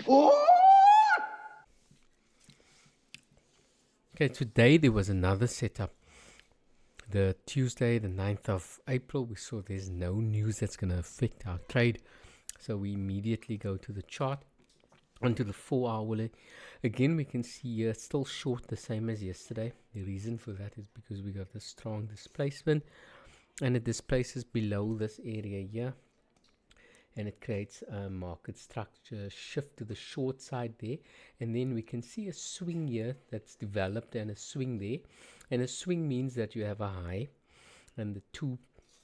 Okay, today there was another setup. The Tuesday, the 9th of April, we saw there's no news that's going to affect our trade. So we immediately go to the chart, onto the 4-hourly. Again, we can see here it's still short, the same as yesterday. The reason for that is because we got a strong displacement, and it displaces below this area here, and it creates a market structure shift to the short side there, and then we can see a swing here that's developed, and a swing there, and a swing means that you have a high, and the two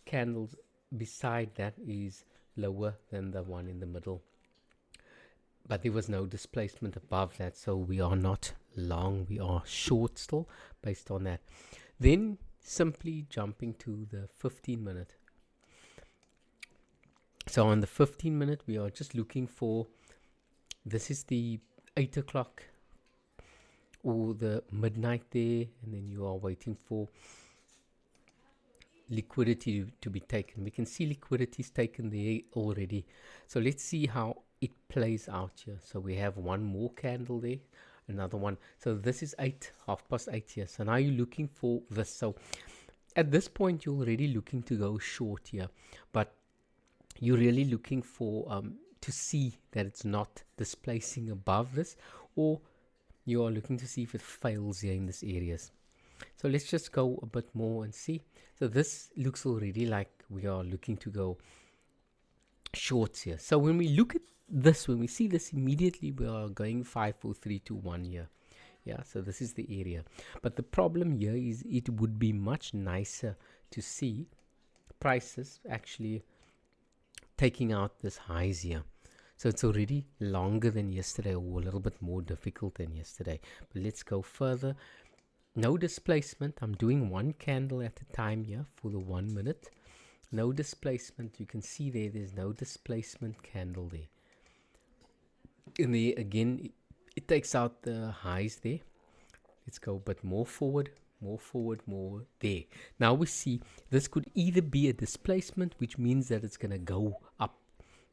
candles beside that is lower than the one in the middle, but there was no displacement above that, so we are not long, we are short still based on that. Then simply jumping to the 15-minute. So on the 15-minute, we are just looking for, this is the 8 o'clock or the midnight there, and then you are waiting for liquidity to be taken. We can see liquidity is taken there already. So let's see how it plays out here. So we have one more candle there, another one. So this is 8:30 here. So now you're looking for this. So at this point, you're already looking to go short here, but you're really looking for to see that it's not displacing above this, or you are looking to see if it fails here in this areas. So let's just go a bit more and see. So this looks already like we are looking to go shorts here. So when we look at this, when we see this, immediately we are going 5, 4, 3, 2, 1 here. Yeah, so this is the area. But the problem here is it would be much nicer to see prices actually taking out this highs here. So it's already longer than yesterday, or a little bit more difficult than yesterday. But let's go further. No displacement. I'm doing one candle at a time here for the 1 minute. No displacement. You can see there's no displacement candle there. And there again, it takes out the highs there. Let's go a bit more forward, more there. Now we see this could either be a displacement, which means that it's going to go up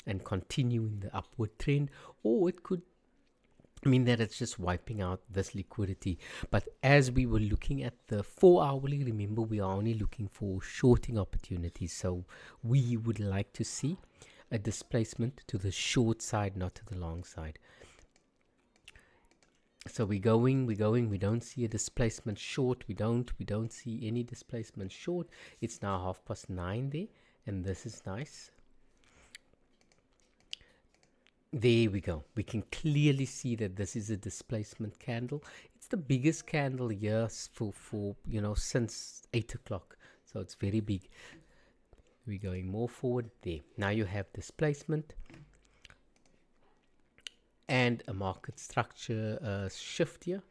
and continue in the upward trend, or it could mean that it's just wiping out this liquidity. But as we were looking at the 4-hourly, remember we are only looking for shorting opportunities, so we would like to see a displacement to the short side, not to the long side. So we're going, we don't see a displacement short, we don't see any displacement short. It's now 9:30 there, and this is nice. There we go. We can clearly see that this is a displacement candle. It's the biggest candle here for since 8 o'clock. So it's very big. We're going more forward there. Now you have displacement and a market structure shift here,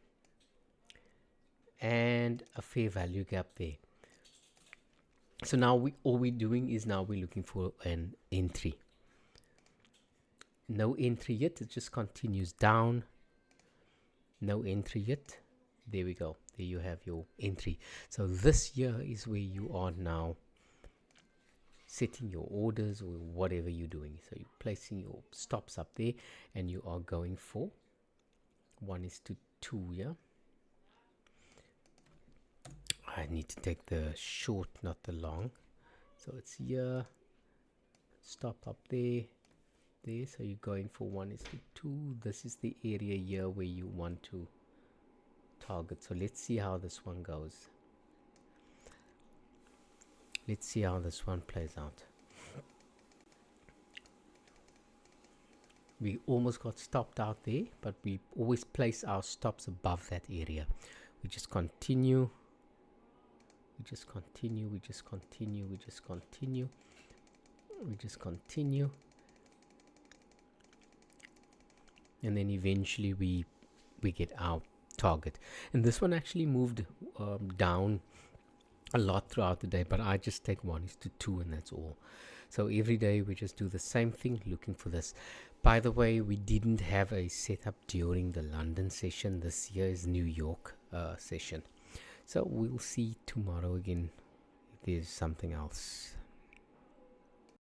and a fair value gap there. So now all we're doing is now we're looking for an entry. No entry yet, it just continues down. No entry yet. There we go. There you have your entry. So this here is where you are now setting your orders or whatever you're doing. So you're placing your stops up there, and you are going for 1:2 here. I need to take the short, not the long. So it's here. Stop up there. So you're going for 1:2. This is the area here where you want to target. So let's see how this one goes. Let's see how this one plays out. We almost got stopped out there, but we always place our stops above that area. We just continue. We just continue. We just continue. We just continue. We just continue. And then eventually we get our target. And this one actually moved down a lot throughout the day, but I just take 1:2, and that's all. So every day we just do the same thing, looking for this. By the way, we didn't have a setup during the London session. This year is New York session. So we'll see tomorrow again if there's something else.